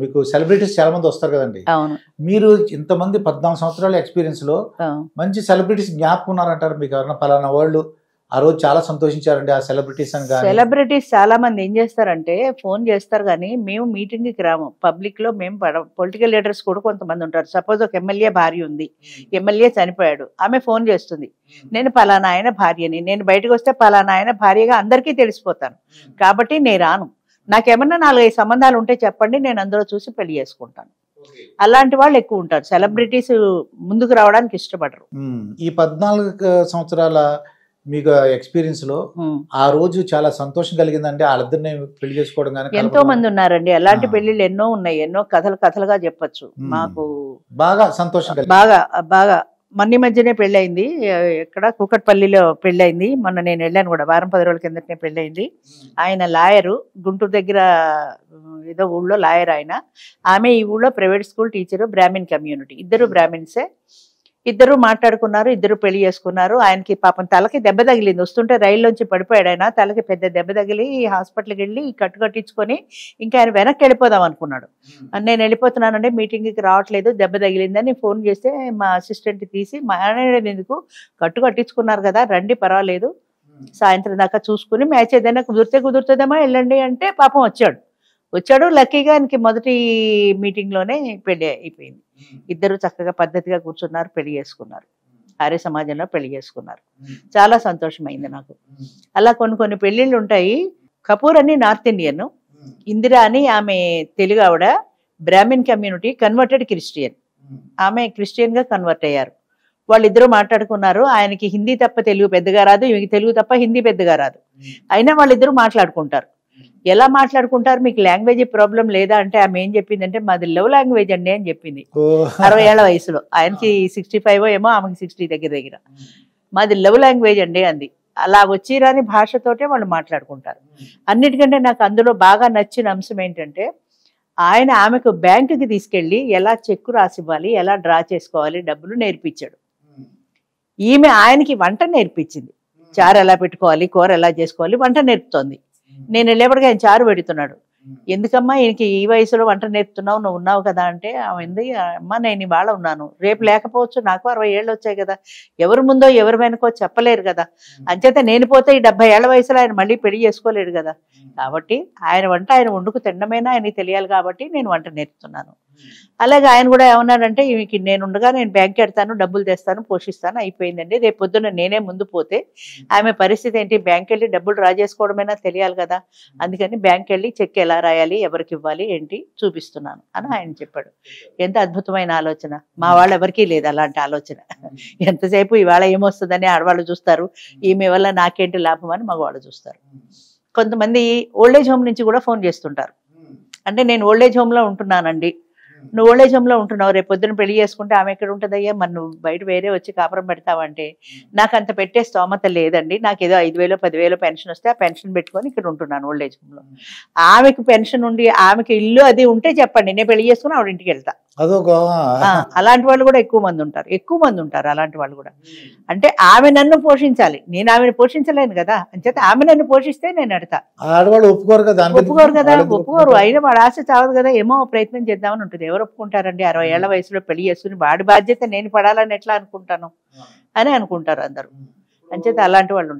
మీకు సెలబ్రిటీస్ చాలా మంది వస్తారు కదండి. అవును. మీరు ఇంతమంది 14 సంవత్సరాల ఎక్స్పీరియన్స్ లో మంచి సెలబ్రిటీస్ జ్ఞాపకం ఉన్నారంటారు? మీకు ఎవరైనా పలానా వాళ్ళు ఆ రోజు చాలా సంతోషించారండి ఆ సెలబ్రిటీస్ అని? సెలబ్రిటీస్ చాలా మంది ఏం చేస్తారంటే ఫోన్ చేస్తారు, కానీ మేము మీటింగ్ కి రాము. పబ్లిక్ లో మేము పొలిటికల్ లీడర్స్ కూడా కొంతమంది ఉంటారు. సపోజ్ ఒక ఎమ్మెల్యే భార్య ఉంది, ఎమ్మెల్యే చనిపోయాడు, ఆమె ఫోన్ చేస్తుంది, నేను పలానా ఆయన భార్యని, నేను బయటకు వస్తే పలానా ఆయన భార్యగా అందరికీ తెలిసిపోతాను కాబట్టి నేను రాను. నాకేమన్నా 4-5 సంబంధాలు ఉంటే చెప్పండి, నేను అందరూ చూసి పెళ్లి చేసుకుంటాను. అలాంటి వాళ్ళు ఎక్కువ ఉంటారు. సెలబ్రిటీస్ ముందుకు రావడానికి ఇష్టపడరు. ఈ 14 సంవత్సరాల మీకు ఎక్స్పీరియన్స్ లో ఆ రోజు చాలా సంతోషం కలిగిందండి వాళ్ళిద్దరిని పెళ్లి చేసుకోవడం? కానీ ఎంతో మంది ఉన్నారండి అలాంటి పెళ్లిళ్ళు, ఎన్నో ఉన్నాయి, ఎన్నో కథలుగా చెప్పచ్చు. మాకు బాగా సంతోషం, బాగా మొన్న మధ్యనే పెళ్ళయింది. ఇక్కడ కూకట్పల్లిలో పెళ్ళయింది. మొన్న నేను వెళ్ళాను కూడా, వారం 10 రోజుల కిందటనే పెళ్ళయింది. ఆయన లాయరు, గుంటూరు దగ్గర ఏదో ఊళ్ళో లాయర్ ఆయన. ఆమె ఈ ఊళ్ళో private school teacher, Brahmin community. ఇద్దరు బ్రాహ్మిన్సే. ఇద్దరు మాట్లాడుకున్నారు, ఇద్దరు పెళ్లి చేసుకున్నారు. ఆయనకి పాపం తలకి దెబ్బ తగిలింది, వస్తుంటే రైల్లోంచి పడిపోయాడు ఆయన. తలకి పెద్ద దెబ్బ తగిలి హాస్పిటల్కి వెళ్ళి కట్టించుకొని ఇంకా ఆయన వెనక్కి వెళ్ళిపోదాం అనుకున్నాడు. నేను వెళ్ళిపోతున్నానంటే మీటింగ్కి రావట్లేదు, దెబ్బ తగిలిందని ఫోన్ చేస్తే మా అసిస్టెంట్ తీసి, మానేది ఎందుకు, కట్టించుకున్నారు కదా రండి పర్వాలేదు, సాయంత్రం దాకా చూసుకుని మ్యాచ్ ఏదైనా కుదురుతుందేమో వెళ్ళండి అంటే పాపం వచ్చాడు. లక్కీగా ఆయనకి మొదటి మీటింగ్ లోనే పెళ్లి అయిపోయింది. ఇద్దరు చక్కగా పద్ధతిగా కూర్చున్నారు, పెళ్లి చేసుకున్నారు. ఆర్య సమాజంలో పెళ్లి చేసుకున్నారు. చాలా సంతోషమైంది నాకు. అలా కొన్ని పెళ్లిళ్ళు ఉంటాయి. కపూర్ అని నార్త్ ఇండియన్, ఇందిరా అని ఆమె తెలుగు ఆవిడ, బ్రాహ్మిన్ కమ్యూనిటీ, కన్వర్టెడ్ క్రిస్టియన్. ఆమె క్రిస్టియన్ గా కన్వర్ట్ అయ్యారు. వాళ్ళిద్దరూ మాట్లాడుకున్నారు. ఆయనకి హిందీ తప్ప తెలుగు పెద్దగా రాదు, ఈమెకి తెలుగు తప్ప హిందీ పెద్దగా రాదు. అయినా వాళ్ళిద్దరూ మాట్లాడుకుంటారు. ఎలా మాట్లాడుకుంటారు, మీకు లాంగ్వేజ్ ప్రాబ్లం లేదా అంటే ఆమె ఏం చెప్పిందంటే మాది లవ్ లాంగ్వేజ్ అండి అని చెప్పింది. 60 ఏళ్ల వయసులో, ఆయనకి 65 ఏమో, ఆమెకి 60 దగ్గర. మాది లవ్ లాంగ్వేజ్ అండి అంది. అలా వచ్చిరాని భాషతోటే వాళ్ళు మాట్లాడుకుంటారు. అన్నిటికంటే నాకు అందులో బాగా నచ్చిన అంశం ఏంటంటే, ఆయన ఆమెకు బ్యాంకుకి తీసుకెళ్లి ఎలా చెక్కు రాసివ్వాలి, ఎలా డ్రా చేసుకోవాలి, డబ్బులు నేర్పించాడు. ఈమె ఆయనకి వంట నేర్పించింది. చారు ఎలా పెట్టుకోవాలి, కూర ఎలా చేసుకోవాలి, వంట నేర్పుతోంది. నేను వెళ్ళేప్పటికీ ఆయన చారు పెడుతున్నాడు. ఎందుకమ్మా ఈయనకి ఈ వయసులో వంట నేర్పుతున్నావు, నువ్వు ఉన్నావు కదా అంటే, ఆమె అమ్మ నేను ఇవాళ ఉన్నాను, రేపు లేకపోవచ్చు, నాకు 60 ఏళ్ళు వచ్చాయి కదా, ఎవరు ముందో ఎవరు వెనకో చెప్పలేరు కదా, అంచేత నేను పోతే ఈ 70 ఏళ్ల వయసులో ఆయన మళ్ళీ పెళ్లి చేసుకోలేడు కదా, కాబట్టి ఆయన వంట ఆయన వండుకు తినడమైనా ఆయనకి తెలియాలి కాబట్టి నేను వంట నేర్పుతున్నాను. అలాగే ఆయన కూడా ఏమన్నాడంటే, ఈమెకి నేనుండగా నేను బ్యాంక్ ఎడతాను, డబ్బులు తెస్తాను, పోషిస్తాను, అయిపోయిందండి. రేపు పొద్దున్న నేనే ముందు పోతే ఆమె పరిస్థితి ఏంటి, బ్యాంక్ వెళ్ళి డబ్బులు డ్రా చేసుకోవడమైనా తెలియాలి కదా, అందుకని బ్యాంక్ వెళ్ళి చెక్ ఎలా రాయాలి, ఎవరికి ఇవ్వాలి ఏంటి చూపిస్తున్నాను అని ఆయన చెప్పాడు. ఎంత అద్భుతమైన ఆలోచన. మా వాళ్ళు ఎవరికీ లేదు అలాంటి ఆలోచన. ఎంతసేపు ఇవాళ ఏమొస్తుందని ఆడవాళ్ళు చూస్తారు, ఈమె వల్ల నాకేంటి లాభం అని మగవాళ్ళు చూస్తారు. కొంతమంది ఓల్డేజ్ హోమ్ నుంచి కూడా ఫోన్ చేస్తుంటారు. అంటే నేను ఓల్డేజ్ హోమ్లో ఉంటున్నానండి, నువ్వు ఓల్డేజ్ హోమ్లో ఉంటున్నావు, రేపు పొద్దున పెళ్లి చేసుకుంటే ఆమె ఎక్కడ ఉంటుందయ్యా, మరి నువ్వు బయట వేరే వచ్చి కాపురం పెడతావంటే, నాకు అంత పెట్టే స్తోమత లేదండి, నాకు ఏదో 5,000 10,000 పెన్షన్ వస్తే ఆ పెన్షన్ పెట్టుకొని ఇక్కడ ఉంటున్నాను ఓల్డేజ్ హోమ్లో. ఆమెకు పెన్షన్ ఉండి ఆమెకి ఇల్లు అది ఉంటే చెప్పండి, నేను పెళ్లి చేసుకుని ఆవిడ ఇంటికి వెళ్తా. అలాంటి వాళ్ళు కూడా ఎక్కువ మంది ఉంటారు అలాంటి వాళ్ళు కూడా. అంటే ఆమె నన్ను పోషించాలి, నేను ఆమెను పోషించలేను కదా, అంచేత ఆమె నన్ను పోషిస్తే నేను ఎడతా. ఒప్పుకోరు కదా, ఒప్పుకోరు. అయినా వాడు ఆశ చావదు కదా, ఏమో ప్రయత్నం చేద్దామని ఉంటుంది. ఎవరు ఒప్పుకుంటారండి 60 ఏళ్ల వయసులో పెళ్లి చేసుకుని, వాడి బాధ్యత నేను పడాలని ఎట్లా అనుకుంటాను అని అనుకుంటారు అందరూ. అంచేత అలాంటి వాళ్ళు ఉంటారు.